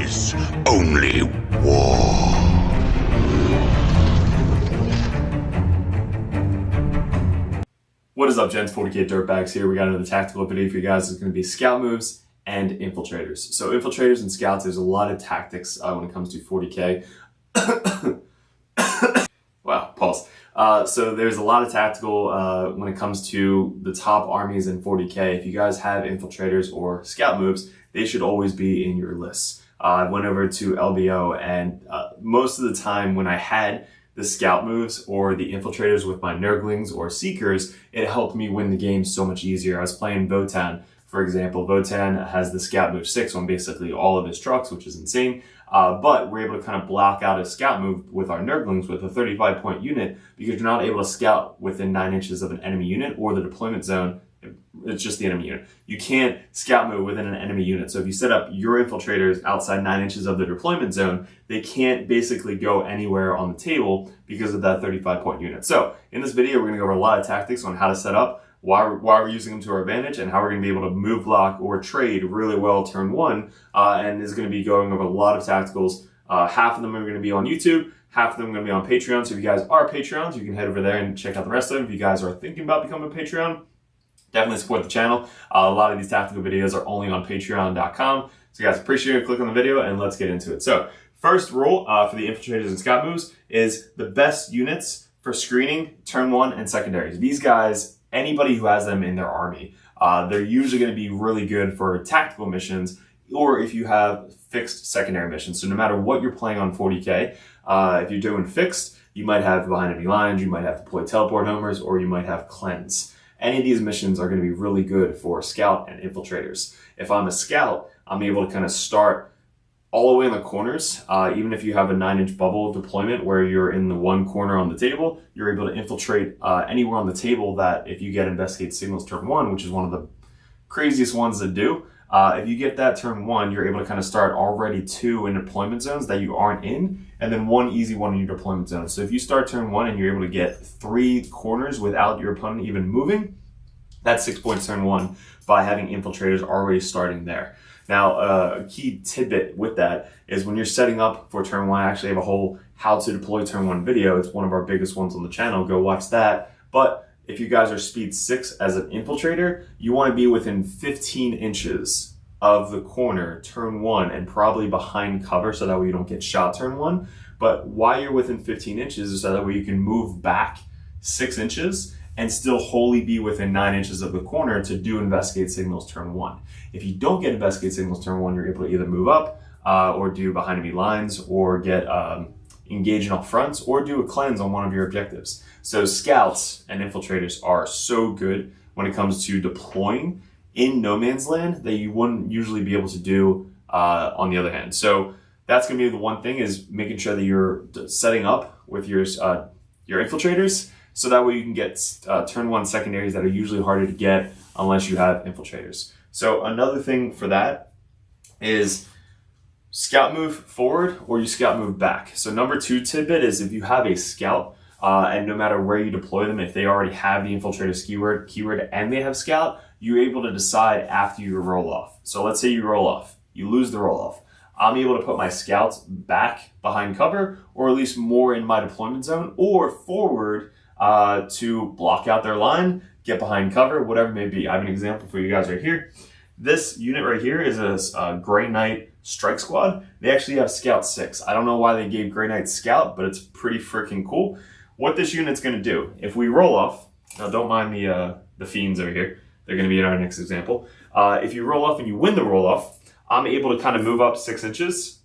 is only war. What is up, gents? 40k Dirtbags here. We got another tactical video for you guys. It's going to be scout moves and infiltrators. So infiltrators and scouts, there's a lot of tactics when it comes to 40k. Wow, pause. So there's a lot of tactical when it comes to the top armies in 40k. If you guys have infiltrators or scout moves, they should always be in your lists. I went over to LBO, and most of the time when I had the scout moves or the infiltrators with my Nurglings or Seekers, it helped me win the game so much easier. I was playing Votan, for example. Votan has the scout move 6 on basically all of his trucks, which is insane. But we're able to kind of block out a scout move with our Nurglings with a 35-point unit, because you're not able to scout within 9 inches of an enemy unit or the deployment zone. It's just the enemy unit. You can't scout move within an enemy unit. So if you set up your infiltrators outside 9 inches of the deployment zone, they can't basically go anywhere on the table because of that 35-point unit. So in this video, we're going to go over a lot of tactics on how to set up, why we're using them to our advantage, and how we're going to be able to move, block, or trade really well turn one. And is going to be going over a lot of tacticals. Half of them are going to be on YouTube. Half of them are going to be on Patreon. So if you guys are Patreons, you can head over there and check out the rest of them. If you guys are thinking about becoming a Patreon, definitely support the channel. A lot of these tactical videos are only on patreon.com. So guys, appreciate it. Click on the video and let's get into it. So first rule for the infiltrators and scout moves is the best units for screening turn one and secondaries. These guys, anybody who has them in their army, they're usually going to be really good for tactical missions, or if you have fixed secondary missions. So no matter what you're playing on 40k, if you're doing fixed, you might have behind enemy lines, you might have deploy teleport homers, or you might have cleanse. Any of these missions are going to be really good for scout and infiltrators. If I'm a scout, I'm able to kind of start all the way in the corners. Even if you have a 9-inch bubble deployment where you're in the one corner on the table, you're able to infiltrate anywhere on the table that if you get investigate signals turn one, which is one of the craziest ones to do. If you get that turn one, you're able to kind of start already 2 in deployment zones that you aren't in, and then 1 easy one in your deployment zone. So if you start turn 1 and you're able to get 3 corners without your opponent even moving, that's 6 points turn 1 by having infiltrators already starting there. Now, a key tidbit with that is when you're setting up for turn 1, I actually have a whole how to deploy turn 1 video. It's one of our biggest ones on the channel. Go watch that. But if you guys are speed 6 as an infiltrator, you want to be within 15 inches of the corner turn 1 and probably behind cover, so that way you don't get shot turn 1. But why you're within 15 inches is so that way you can move back 6 inches and still wholly be within 9 inches of the corner to do investigate signals turn 1. If you don't get investigate signals turn 1, you're able to either move up or do behind enemy lines, or get engage in all fronts, or do a cleanse on one of your objectives. So scouts and infiltrators are so good when it comes to deploying in no man's land that you wouldn't usually be able to do on the other hand. So that's going to be the one thing, is making sure that you're setting up with your infiltrators, so that way you can get turn 1 secondaries that are usually harder to get unless you have infiltrators. So another thing for that is scout move forward or you scout move back. So number 2 tidbit is, if you have a scout, and no matter where you deploy them, if they already have the infiltrator's keyword and they have scout, you're able to decide after you roll off. So let's say you roll off, you lose the roll off. I'm able to put my scouts back behind cover, or at least more in my deployment zone, or forward to block out their line, get behind cover, whatever it may be. I have an example for you guys right here. This unit right here is a Grey Knight strike squad. They actually have scout 6. I don't know why they gave Grey Knight scout, but it's pretty freaking cool. What this unit's going to do, if we roll off, now don't mind the fiends over here, they're going to be in our next example. If you roll off and you win the roll off, I'm able to kind of move up 6 inches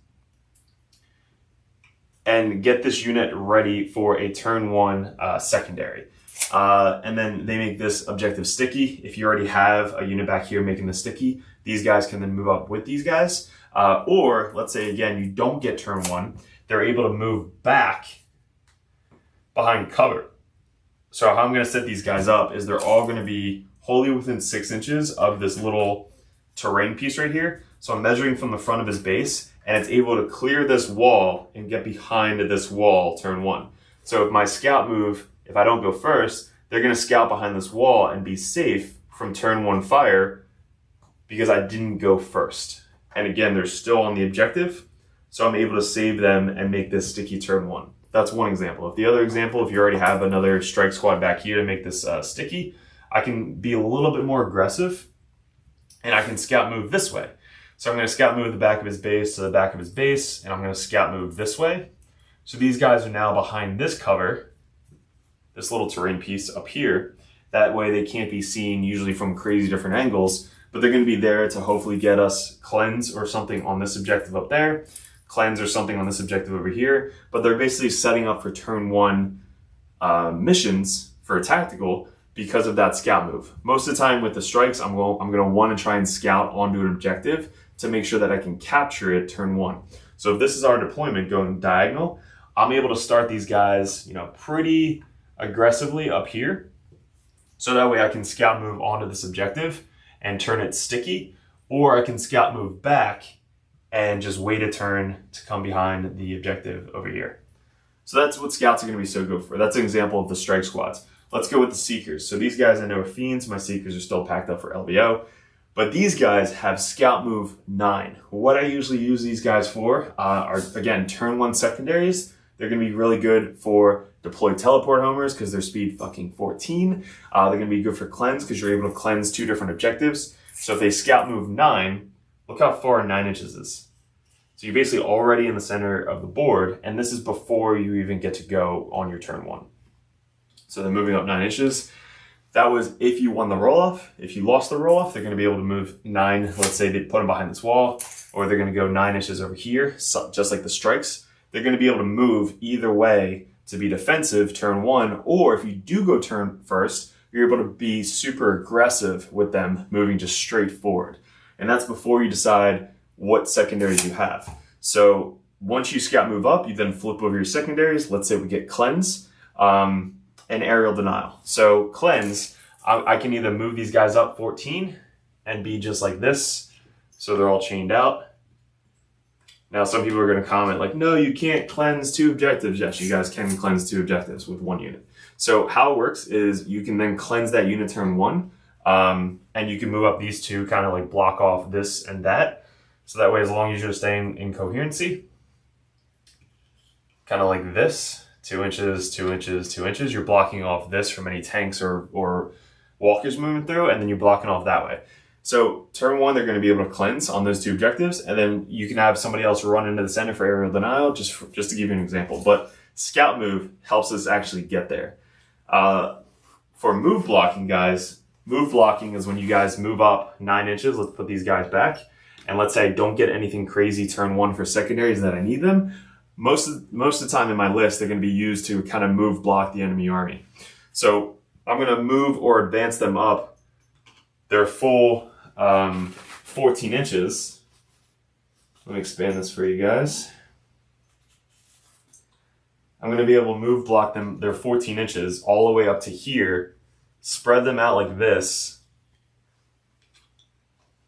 and get this unit ready for a turn 1 secondary. And then they make this objective sticky. If you already have a unit back here making the sticky, these guys can then move up with these guys. Or let's say again, you don't get turn 1, they're able to move back behind cover. So how I'm going to set these guys up is they're all going to be wholly within 6 inches of this little terrain piece right here. So I'm measuring from the front of his base, and it's able to clear this wall and get behind this wall turn 1. So if my scout move, if I don't go first, they're going to scout behind this wall and be safe from turn 1 fire because I didn't go first. And again, they're still on the objective, So I'm able to save them and make this sticky turn 1. That's one example. If the other example, if you already have another strike squad back here to make this sticky, I can be a little bit more aggressive and I can scout move this way. So I'm going to scout move the back of his base to the back of his base, and I'm going to scout move this way. So these guys are now behind this cover, this little terrain piece up here. That way they can't be seen usually from crazy different angles, but they're going to be there to hopefully get us cleanse or something on this objective up there, cleanse or something on this objective over here. But they're basically setting up for turn 1 missions for a tactical because of that scout move. Most of the time with the strikes, I'm going to want to try and scout onto an objective to make sure that I can capture it turn 1. So if this is our deployment going diagonal, I'm able to start these guys, pretty aggressively up here. So that way I can scout move onto this objective and turn it sticky, or I can scout move back and just wait a turn to come behind the objective over here. So that's what scouts are going to be so good for. That's an example of the strike squads. Let's go with the seekers. So these guys I know are fiends. My seekers are still packed up for LBO. But these guys have scout move 9. What I usually use these guys for are, again, turn 1 secondaries. They're going to be really good for deploy teleport homers because they're speed fucking 14. They're going to be good for cleanse because you're able to cleanse 2 different objectives. So if they scout move 9, look how far 9 inches is. So you're basically already in the center of the board, and this is before you even get to go on your turn 1. So they're moving up 9 inches. That was if you won the roll-off. If you lost the roll-off, they're going to be able to move 9. Let's say they put them behind this wall, or they're going to go 9 inches over here, just like the strikes. They're going to be able to move either way to be defensive turn 1, or if you do go turn first, you're able to be super aggressive with them moving just straight forward. And that's before you decide what secondaries you have. So once you scout move up, you then flip over your secondaries. Let's say we get cleanse. And aerial denial. So cleanse, I can either move these guys up 14 and be just like this, so they're all chained out. Now some people are going to comment like, no, you can't cleanse 2 objectives. Yes, you guys can cleanse 2 objectives with 1 unit. So how it works is you can then cleanse that unit turn 1, and you can move up these 2, kind of like block off this and that. So that way, as long as you're staying in coherency, kind of like this, 2 inches, 2 inches, 2 inches. You're blocking off this from any tanks or walkers moving through, and then you're blocking off that way. So turn 1, they're going to be able to cleanse on those 2 objectives, and then you can have somebody else run into the center for aerial denial, just to give you an example. But scout move helps us actually get there. For move blocking, guys, move blocking is when you guys move up 9 inches. Let's put these guys back, and let's say I don't get anything crazy turn 1 for secondaries that I need them. Most of the time in my list, they're going to be used to kind of move block the enemy army. So I'm going to move or advance them up their full 14 inches. Let me expand this for you guys. I'm going to be able to move block them their 14 inches all the way up to here, spread them out like this,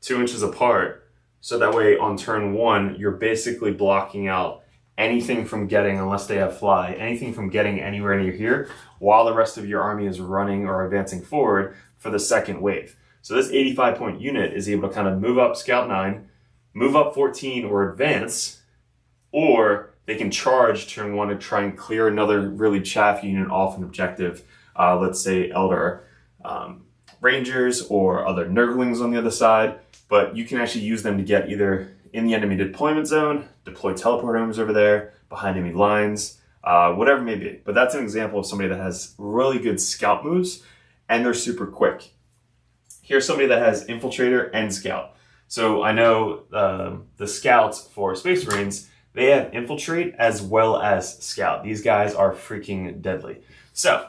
2 inches apart. So that way on turn 1, you're basically blocking out anything from getting, unless they have fly, anything from getting anywhere near here while the rest of your army is running or advancing forward for the second wave. So this 85-point unit is able to kind of move up scout 9, move up 14 or advance, or they can charge turn 1 to try and clear another really chaff unit off an objective. Let's say Elder Rangers or other Nurglings on the other side, but you can actually use them to get either in the enemy deployment zone, deploy teleport homers over there, behind enemy lines, whatever it may be. But that's an example of somebody that has really good scout moves, and they're super quick. Here's somebody that has Infiltrator and Scout. So I know the Scouts for Space Marines, they have Infiltrate as well as Scout. These guys are freaking deadly. So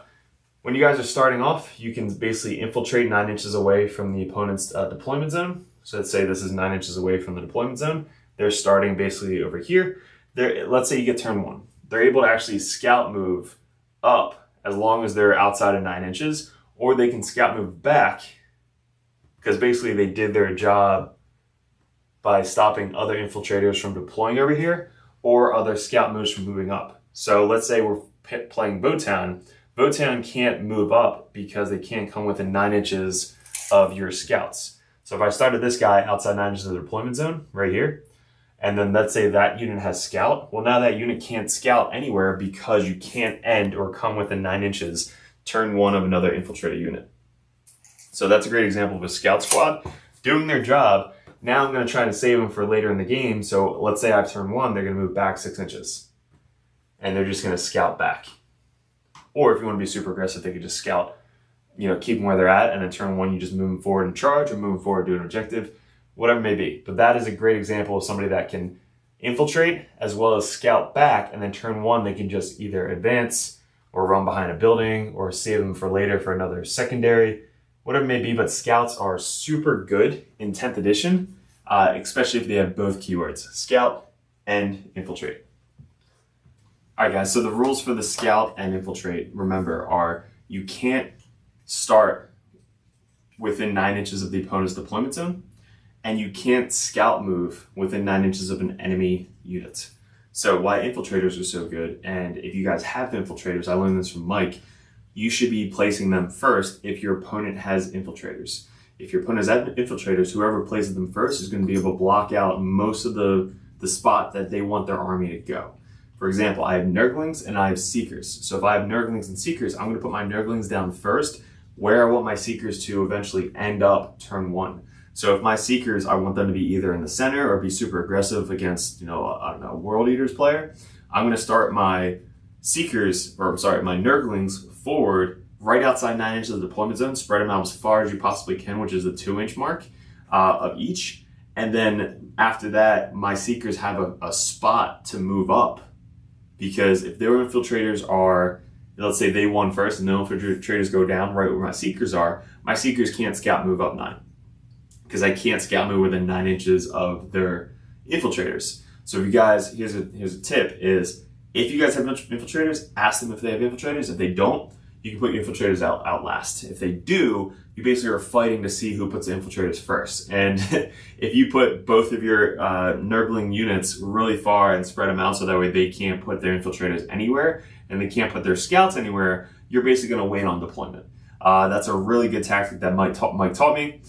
when you guys are starting off, you can basically infiltrate 9 inches away from the opponent's deployment zone. So let's say this is 9 inches away from the deployment zone. They're starting basically over here. Let's say you get turn 1. They're able to actually scout move up as long as they're outside of 9 inches, or they can scout move back because basically they did their job by stopping other infiltrators from deploying over here or other scout moves from moving up. So let's say we're playing Botown. Botown can't move up because they can't come within 9 inches of your scouts. So if I started this guy outside 9 inches of the deployment zone, right here, and then let's say that unit has scout. Well, now that unit can't scout anywhere because you can't end or come within 9 inches turn 1 of another infiltrator unit. So that's a great example of a scout squad doing their job. Now I'm going to try to save them for later in the game. So let's say I have turn 1, they're going to move back 6 inches. And they're just going to scout back. Or if you want to be super aggressive, they could just scout, keep them where they're at, and then turn 1, you just move them forward and charge, or move them forward, do an objective, whatever it may be. But that is a great example of somebody that can infiltrate as well as scout back, and then turn 1, they can just either advance or run behind a building or save them for later for another secondary, whatever it may be. But scouts are super good in 10th edition, especially if they have both keywords, scout and infiltrate. All right, guys, so the rules for the scout and infiltrate, remember, are you can't start within 9 inches of the opponent's deployment zone, and you can't scout move within 9 inches of an enemy unit. So why infiltrators are so good, and if you guys have infiltrators, I learned this from Mike, you should be placing them first if your opponent has infiltrators. If your opponent has infiltrators, whoever places them first is going to be able to block out most of the spot that they want their army to go. For example, I have Nurglings and I have Seekers. So if I have Nurglings and Seekers, I'm going to put my Nurglings down first where I want my Seekers to eventually end up turn 1. So if my Seekers, I want them to be either in the center or be super aggressive against, a World Eaters player, I'm going to start my my Nurglings forward right outside 9 inches of the deployment zone, spread them out as far as you possibly can, which is the 2-inch mark of each. And then after that, my Seekers have a spot to move up. Because if their infiltrators are, let's say they won first and the infiltrators go down right where my Seekers are, my Seekers can't scout move up 9. Because I can't scout move within 9 inches of their infiltrators. So if you guys, here's a tip, is if you guys have infiltrators, ask them if they have infiltrators. If they don't, you can put your infiltrators out last. If they do, you basically are fighting to see who puts the infiltrators first. And if you put both of your Nurgling units really far and spread them out so that way they can't put their infiltrators anywhere and they can't put their scouts anywhere, you're basically going to wait on deployment. That's a really good tactic that Mike taught me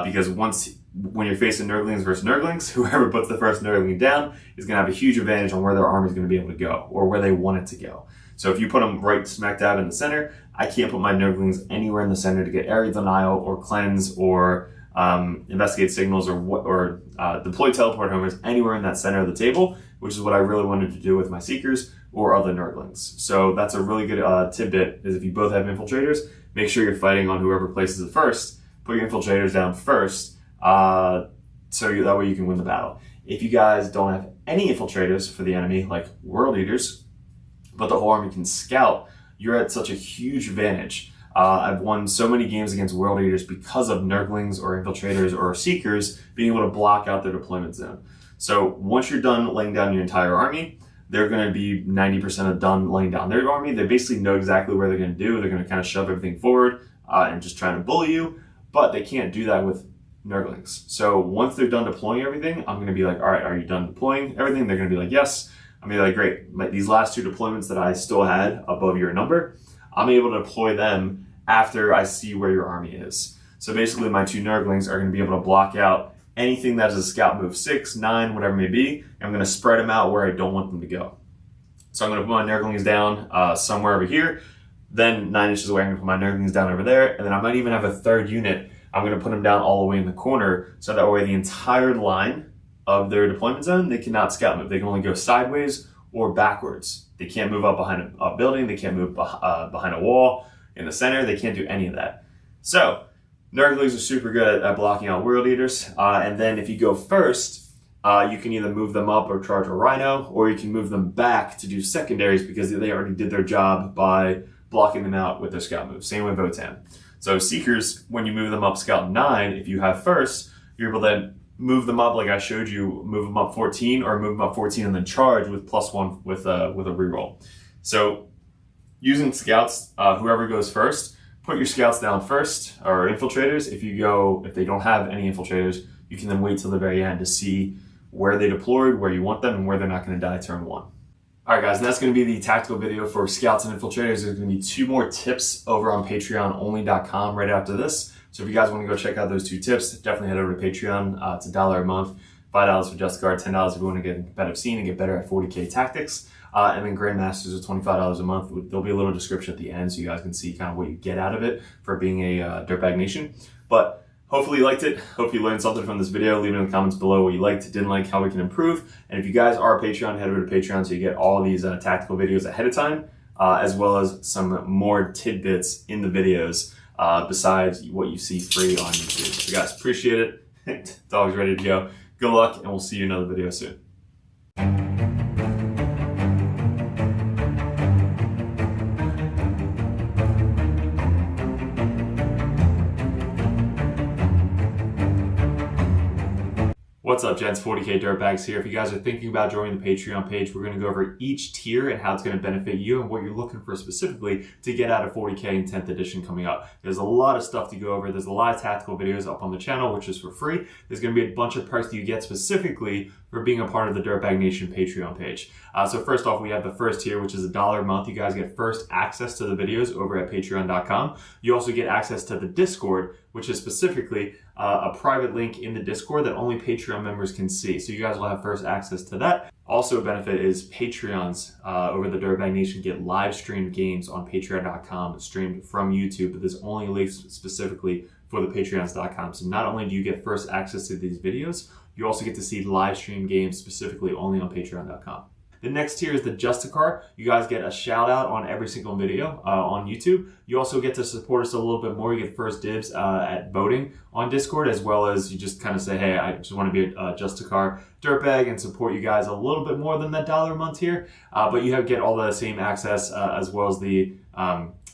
because when you're facing Nurglings versus Nurglings, whoever puts the first Nurgling down is going to have a huge advantage on where their army is going to be able to go or where they want it to go. So if you put them right smack dab in the center, I can't put my Nurglings anywhere in the center to get area denial or cleanse or investigate signals or deploy teleport homers anywhere in that center of the table, which is what I really wanted to do with my Seekers or other Nurglings. So that's a really good tidbit, is if you both have infiltrators, make sure you're fighting on whoever places it first. Put your infiltrators down first, so that way you can win the battle. If you guys don't have any infiltrators for the enemy, like World Eaters, but the whole army can scout, you're at such a huge advantage. I've won so many games against World Eaters because of Nurglings or infiltrators or Seekers being able to block out their deployment zone. So once you're done laying down your entire army, they're going to be 90% done laying down their army. They basically know exactly what they're going to do. They're going to kind of shove everything forward and just try to bully you, but they can't do that with Nurglings. So once they're done deploying everything, I'm going to be like, all right, are you done deploying everything? They're going to be like, yes. I'm going to be like, great. These last 2 deployments that I still had above your number, I'm able to deploy them after I see where your army is. So basically my 2 Nurglings are going to be able to block out anything that is a scout move 6, 9, whatever it may be. And I'm going to spread them out where I don't want them to go. So I'm going to put my Nurglings down somewhere over here. Then 9 inches away, I'm going to put my Nurglings down over there. And then I might even have a 3rd unit. I'm going to put them down all the way in the corner so that way the entire line of their deployment zone, they cannot scout move. They can only go sideways or backwards. They can't move up behind a building. They can't move behind a wall in the center. They can't do any of that. So Nurglings are super good at blocking out World Eaters. And then if you go first, you can either move them up or charge a Rhino, or you can move them back to do secondaries because they already did their job by blocking them out with their scout move. Same with Votan. So Seekers, when you move them up scout 9, if you have first, you're able to move them up like I showed you, move them up 14 or move them up 14 and then charge with +1 with a reroll. So using scouts, whoever goes first, put your scouts down first, or infiltrators. If they don't have any infiltrators, you can then wait till the very end to see where they deployed, where you want them, and where they're not going to die turn 1. All right, guys, and that's going to be the tactical video for scouts and infiltrators. There's going to be 2 more tips over on patreononly.com right after this. So if you guys want to go check out those 2 tips, definitely head over to Patreon. It's $1 a month. $5 for Justicar, $10 if you want to get in the competitive scene and get better at 40k tactics. And then Grandmasters are $25 a month. There'll be a little description at the end so you guys can see kind of what you get out of it for being a Dirtbag Nation. But hopefully you liked it. Hopefully you learned something from this video. Leave it in the comments below what you liked, didn't like, how we can improve. And if you guys are a Patreon, head over to Patreon so you get all these tactical videos ahead of time, as well as some more tidbits in the videos besides what you see free on YouTube. So guys, appreciate it. Dog's ready to go. Good luck, and we'll see you in another video soon. What's up, gents? 40k Dirtbags here. If you guys are thinking about joining the Patreon page, we're going to go over each tier and how it's going to benefit you and what you're looking for specifically to get out of 40k in 10th edition coming up. There's a lot of stuff to go over. There's a lot of tactical videos up on the channel, which is for free. There's going to be a bunch of perks that you get specifically for being a part of the Dirtbag Nation Patreon page. So first off, we have the first tier, which is $1 a month. You guys get first access to the videos over at patreon.com. You also get access to the Discord, which is specifically a private link in the Discord that only Patreon members can see. So you guys will have first access to that. Also a benefit is Patreons over the Dirtbag Nation get live streamed games on patreon.com streamed from YouTube, but there's only links specifically for the patreons.com. So not only do you get first access to these videos, you also get to see live stream games specifically only on patreon.com. The next tier is the Justicar. You guys get a shout out on every single video on YouTube. You also get to support us a little bit more. You get first dibs at voting on Discord, as well as you just kind of say, hey, I just want to be a Justicar Dirtbag and support you guys a little bit more than that $1 a month tier. But you get all the same access as well as the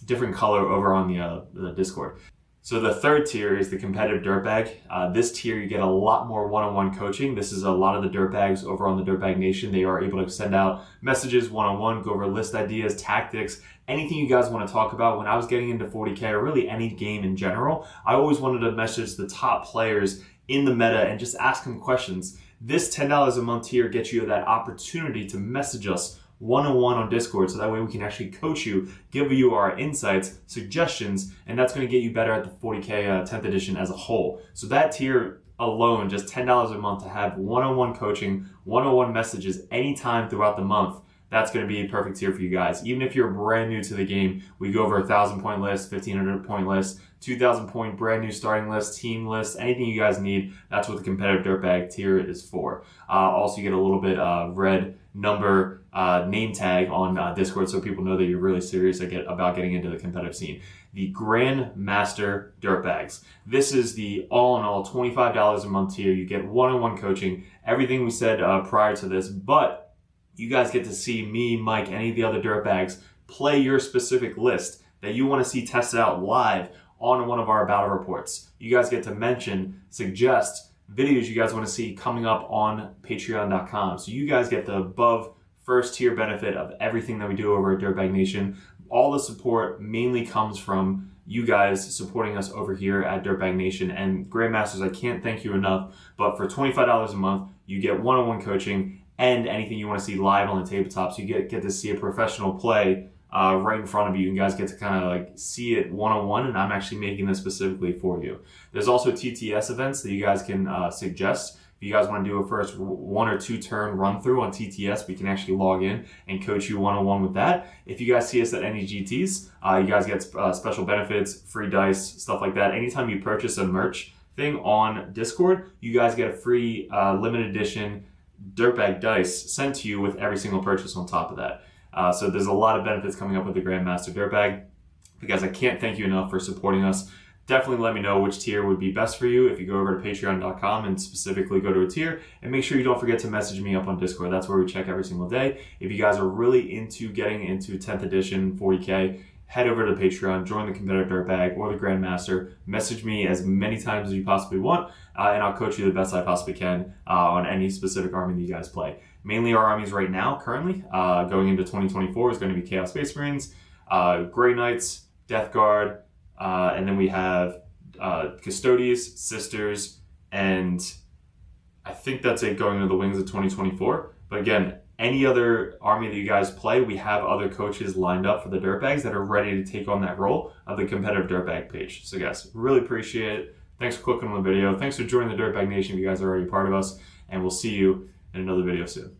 different color over on the Discord. So the third tier is the competitive Dirtbag. This tier, you get a lot more one-on-one coaching. This is a lot of the Dirtbags over on the Dirtbag Nation. They are able to send out messages one-on-one, go over list ideas, tactics, anything you guys want to talk about. When I was getting into 40k, or really any game in general, I always wanted to message the top players in the meta and just ask them questions. This $10 a month tier gets you that opportunity to message us one-on-one on Discord, so that way we can actually coach you, give you our insights, suggestions, and that's going to get you better at the 40k 10th edition as a whole. So that tier alone, just $10 a month to have one-on-one coaching, one-on-one messages anytime throughout the month, that's going to be a perfect tier for you guys. Even if you're brand new to the game, we go over 1,000 point list, 1,500 point list, 2,000 point brand new starting list, team list, anything you guys need, that's what the competitive Dirtbag tier is for. Also, you get a little bit red number name tag on Discord so people know that you're really serious about getting into the competitive scene. The Grandmaster Dirtbags. This is the all-in-all $25 a month tier. You get one-on-one coaching, everything we said prior to this, but you guys get to see me, Mike, any of the other Dirtbags play your specific list that you want to see tested out live on one of our battle reports. You guys get to mention, suggest videos you guys want to see coming up on patreon.com. So you guys get the above first tier benefit of everything that we do over at Dirtbag Nation. All the support mainly comes from you guys supporting us over here at Dirtbag Nation. And Grandmasters, I can't thank you enough, but for $25 a month, you get one-on-one coaching and anything you want to see live on the tabletop. So you get to see a professional play right in front of you. You guys get to kind of like see it one-on-one, and I'm actually making this specifically for you. There's also TTS events that you guys can suggest. If you guys want to do a first 1 or 2 turn run through on TTS, we can actually log in and coach you one-on-one with that. If you guys see us at any GTs, you guys get special benefits, free dice, stuff like that. Anytime you purchase a merch thing on Discord, you guys get a free limited edition Dirtbag dice sent to you with every single purchase on top of that. So there's a lot of benefits coming up with the Grandmaster Dirtbag. Guys, I can't thank you enough for supporting us. Definitely let me know which tier would be best for you if you go over to patreon.com and specifically go to a tier. And make sure you don't forget to message me up on Discord. That's where we check every single day. If you guys are really into getting into 10th edition 40k, head over to Patreon, join the competitive Dirtbag or the Grandmaster. Message me as many times as you possibly want, and I'll coach you the best I possibly can on any specific army that you guys play. Mainly our armies right now, currently, going into 2024, is going to be Chaos Space Marines, Grey Knights, Death Guard, and then we have Custodes, Sisters, and I think that's it going into the Wings of 2024. But again, any other army that you guys play, we have other coaches lined up for the Dirtbags that are ready to take on that role of the competitive Dirtbag page. So guys, really appreciate it. Thanks for clicking on the video. Thanks for joining the Dirtbag Nation if you guys are already a part of us. And we'll see you in another video soon.